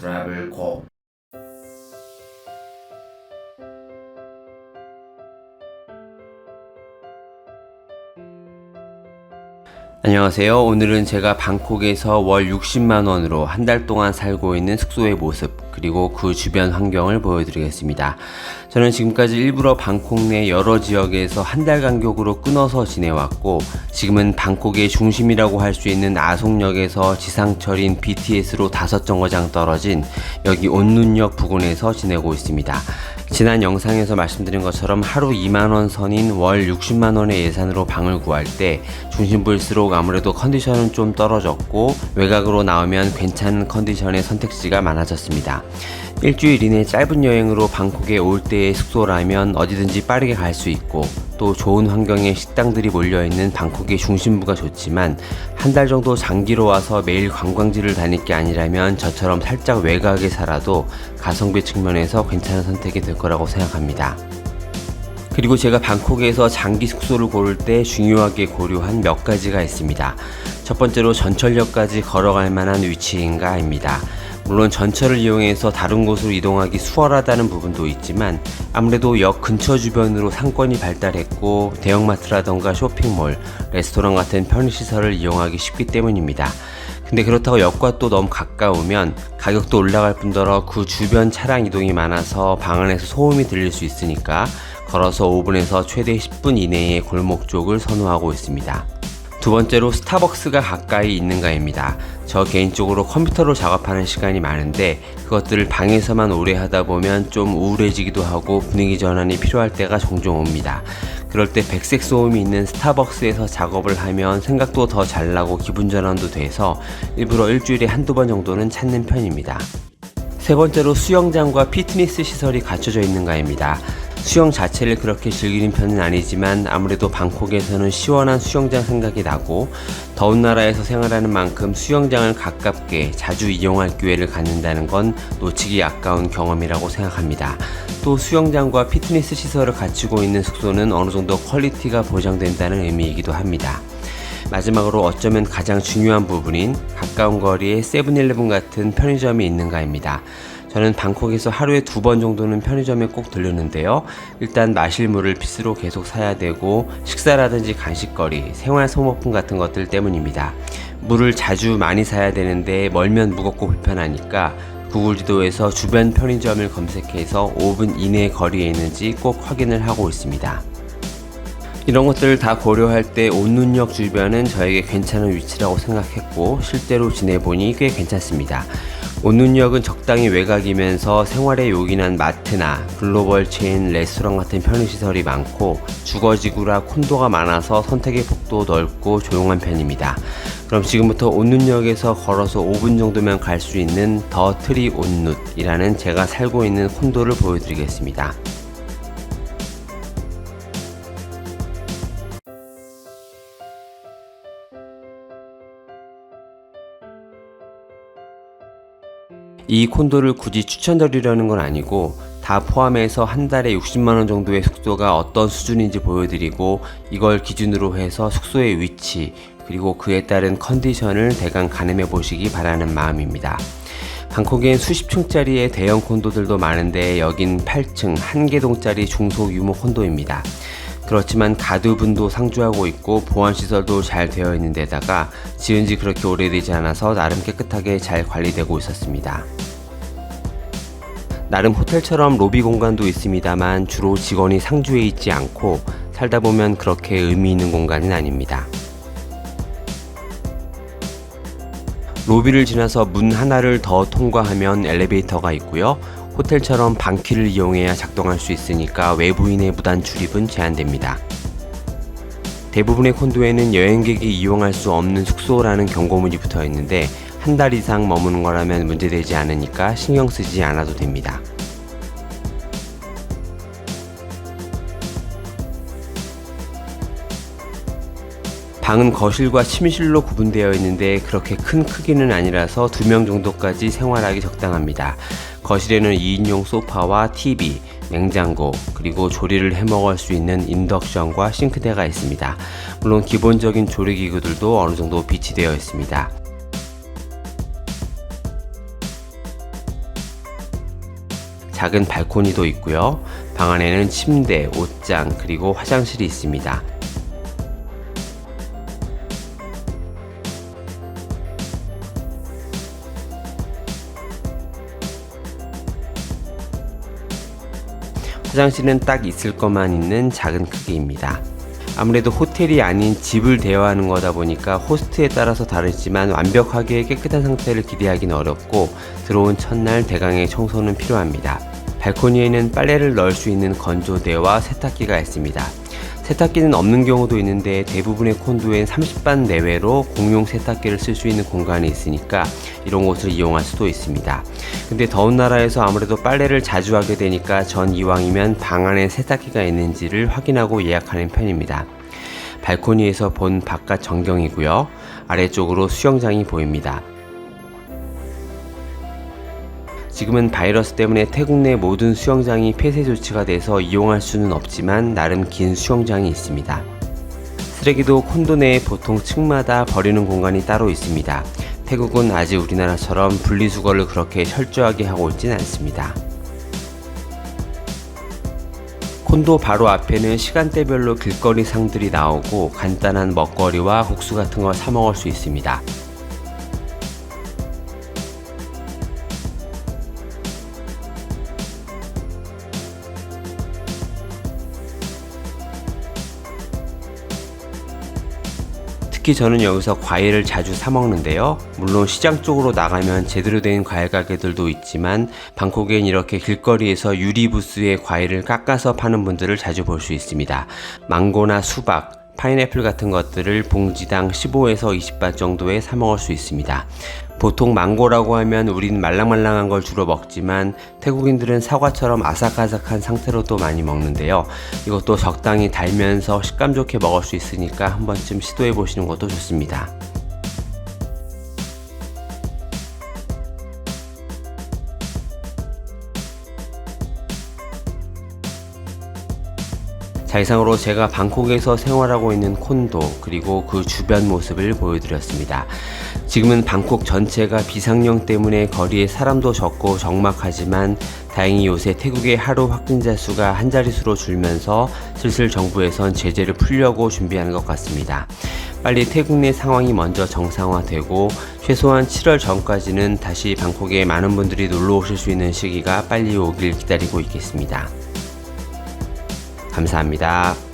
트래블코. 안녕하세요. 오늘은 제가 방콕에서 월 60만원으로 한 달 동안 살고 있는 숙소의 모습, 그리고 그 주변 환경을 보여드리겠습니다. 저는 지금까지 일부러 방콕 내 여러 지역에서 한 달 간격으로 끊어서 지내왔고, 지금은 방콕의 중심이라고 할 수 있는 아송역에서 지상철인 BTS로 5정거장 떨어진 여기 온눈역 부근에서 지내고 있습니다. 지난 영상에서 말씀드린 것처럼 하루 2만원 선인 월 60만원의 예산으로 방을 구할 때 중심부일수록 아무래도 컨디션은 좀 떨어졌고, 외곽으로 나오면 괜찮은 컨디션의 선택지가 많아졌습니다. 일주일 이내 짧은 여행으로 방콕에 올 때의 숙소라면 어디든지 빠르게 갈 수 있고, 또 좋은 환경의 식당들이 몰려있는 방콕의 중심부가 좋지만, 한 달 정도 장기로 와서 매일 관광지를 다닐 게 아니라면 저처럼 살짝 외곽에 살아도 가성비 측면에서 괜찮은 선택이 될 거라고 생각합니다. 그리고 제가 방콕에서 장기 숙소를 고를 때 중요하게 고려한 몇 가지가 있습니다. 첫 번째로 전철역까지 걸어갈 만한 위치인가입니다. 물론 전철을 이용해서 다른 곳으로 이동하기 수월하다는 부분도 있지만, 아무래도 역 근처 주변으로 상권이 발달했고 대형마트라던가 쇼핑몰, 레스토랑 같은 편의시설을 이용하기 쉽기 때문입니다. 근데 그렇다고 역과 또 너무 가까우면 가격도 올라갈 뿐더러 그 주변 차량 이동이 많아서 방 안에서 소음이 들릴 수 있으니까 걸어서 5분에서 최대 10분 이내의 골목 쪽을 선호하고 있습니다. 두 번째로 스타벅스가 가까이 있는가입니다. 저 개인적으로 컴퓨터로 작업하는 시간이 많은데 그것들을 방에서만 오래 하다 보면 좀 우울해지기도 하고 분위기 전환이 필요할 때가 종종 옵니다. 그럴 때 백색 소음이 있는 스타벅스에서 작업을 하면 생각도 더 잘 나고 기분 전환도 돼서 일부러 일주일에 한두 번 정도는 찾는 편입니다. 세 번째로 수영장과 피트니스 시설이 갖춰져 있는가입니다. 수영 자체를 그렇게 즐기는 편은 아니지만 아무래도 방콕에서는 시원한 수영장 생각이 나고, 더운 나라에서 생활하는 만큼 수영장을 가깝게 자주 이용할 기회를 갖는다는 건 놓치기 아까운 경험이라고 생각합니다. 또 수영장과 피트니스 시설을 갖추고 있는 숙소는 어느 정도 퀄리티가 보장된다는 의미이기도 합니다. 마지막으로 어쩌면 가장 중요한 부분인 가까운 거리에 세븐일레븐 같은 편의점이 있는가입니다. 저는 방콕에서 하루에 2번 정도는 편의점에 꼭 들르는데요. 일단 마실 물을 필수로 계속 사야 되고, 식사라든지 간식거리, 생활 소모품 같은 것들 때문입니다. 물을 자주 많이 사야 되는데 멀면 무겁고 불편하니까 구글 지도에서 주변 편의점을 검색해서 5분 이내 거리에 있는지 꼭 확인을 하고 있습니다. 이런 것들을 다 고려할 때 온눈역 주변은 저에게 괜찮은 위치라고 생각했고, 실제로 지내보니 꽤 괜찮습니다. 온눈역은 적당히 외곽이면서 생활에 요긴한 마트나 글로벌 체인 레스토랑 같은 편의시설이 많고, 주거지구라 콘도가 많아서 선택의 폭도 넓고 조용한 편입니다. 그럼 지금부터 온눈역에서 걸어서 5분 정도면 갈 수 있는 더 트리 온눈이라는 제가 살고 있는 콘도를 보여드리겠습니다. 이 콘도를 굳이 추천드리려는 건 아니고, 다 포함해서 한 달에 60만원 정도의 숙소가 어떤 수준인지 보여드리고, 이걸 기준으로 해서 숙소의 위치, 그리고 그에 따른 컨디션을 대강 가늠해 보시기 바라는 마음입니다. 방콕엔 수십 층짜리의 대형 콘도들도 많은데 여긴 8층 1개동짜리 중소규모 콘도입니다. 그렇지만 가두분도 상주하고 있고 보안시설도 잘 되어 있는 데다가 지은지 그렇게 오래되지 않아서 나름 깨끗하게 잘 관리되고 있었습니다. 나름 호텔처럼 로비 공간도 있습니다만 주로 직원이 상주해 있지 않고, 살다 보면 그렇게 의미 있는 공간은 아닙니다. 로비를 지나서 문 하나를 더 통과하면 엘리베이터가 있고요. 호텔처럼 방키를 이용해야 작동할 수 있으니까 외부인의 무단 출입은 제한됩니다. 대부분의 콘도에는 여행객이 이용할 수 없는 숙소라는 경고문이 붙어 있는데 한 달 이상 머무는 거라면 문제되지 않으니까 신경 쓰지 않아도 됩니다. 방은 거실과 침실로 구분되어 있는데 그렇게 큰 크기는 아니라서 2명 정도까지 생활하기 적당합니다. 거실에는 2인용 소파와 TV, 냉장고, 그리고 조리를 해먹을 수 있는 인덕션과 싱크대가 있습니다. 물론 기본적인 조리기구들도 어느 정도 비치되어 있습니다. 작은 발코니도 있고요. 방 안에는 침대, 옷장, 그리고 화장실이 있습니다. 화장실은 딱 있을 것만 있는 작은 크기입니다. 아무래도 호텔이 아닌 집을 대여하는 거다 보니까 호스트에 따라서 다르지만 완벽하게 깨끗한 상태를 기대하기는 어렵고 들어온 첫날 대강의 청소는 필요합니다. 발코니에는 빨래를 넣을 수 있는 건조대와 세탁기가 있습니다. 세탁기는 없는 경우도 있는데 대부분의 콘도엔 30반 내외로 공용 세탁기를 쓸 수 있는 공간이 있으니까 이런 곳을 이용할 수도 있습니다. 근데 더운 나라에서 아무래도 빨래를 자주 하게 되니까 전 이왕이면 방 안에 세탁기가 있는지를 확인하고 예약하는 편입니다. 발코니에서 본 바깥 전경이고요. 아래쪽으로 수영장이 보입니다. 지금은 바이러스 때문에 태국 내 모든 수영장이 폐쇄 조치가 돼서 이용할 수는 없지만 나름 긴 수영장이 있습니다. 쓰레기도 콘도 내에 보통 층마다 버리는 공간이 따로 있습니다. 태국은 아직 우리나라처럼 분리수거를 그렇게 철저하게 하고 있진 않습니다. 콘도 바로 앞에는 시간대별로 길거리 상들이 나오고 간단한 먹거리와 국수 같은 걸 사 먹을 수 있습니다. 특히 저는 여기서 과일을 자주 사 먹는데요. 물론 시장 쪽으로 나가면 제대로 된 과일 가게들도 있지만 방콕엔 이렇게 길거리에서 유리 부스에 과일을 깎아서 파는 분들을 자주 볼 수 있습니다. 망고나 수박, 파인애플 같은 것들을 봉지당 15에서 20바 정도에 사 먹을 수 있습니다. 보통 망고라고 하면 우린 말랑말랑한 걸 주로 먹지만 태국인들은 사과처럼 아삭아삭한 상태로도 많이 먹는데요. 이것도 적당히 달면서 식감 좋게 먹을 수 있으니까 한 번쯤 시도해 보시는 것도 좋습니다. 자, 이상으로 제가 방콕에서 생활하고 있는 콘도 그리고 그 주변 모습을 보여드렸습니다. 지금은 방콕 전체가 비상령 때문에 거리에 사람도 적고 적막하지만 다행히 요새 태국의 하루 확진자 수가 한 자릿수로 줄면서 슬슬 정부에선 제재를 풀려고 준비하는 것 같습니다. 빨리 태국 내 상황이 먼저 정상화되고 최소한 7월 전까지는 다시 방콕에 많은 분들이 놀러 오실 수 있는 시기가 빨리 오길 기다리고 있겠습니다. 감사합니다.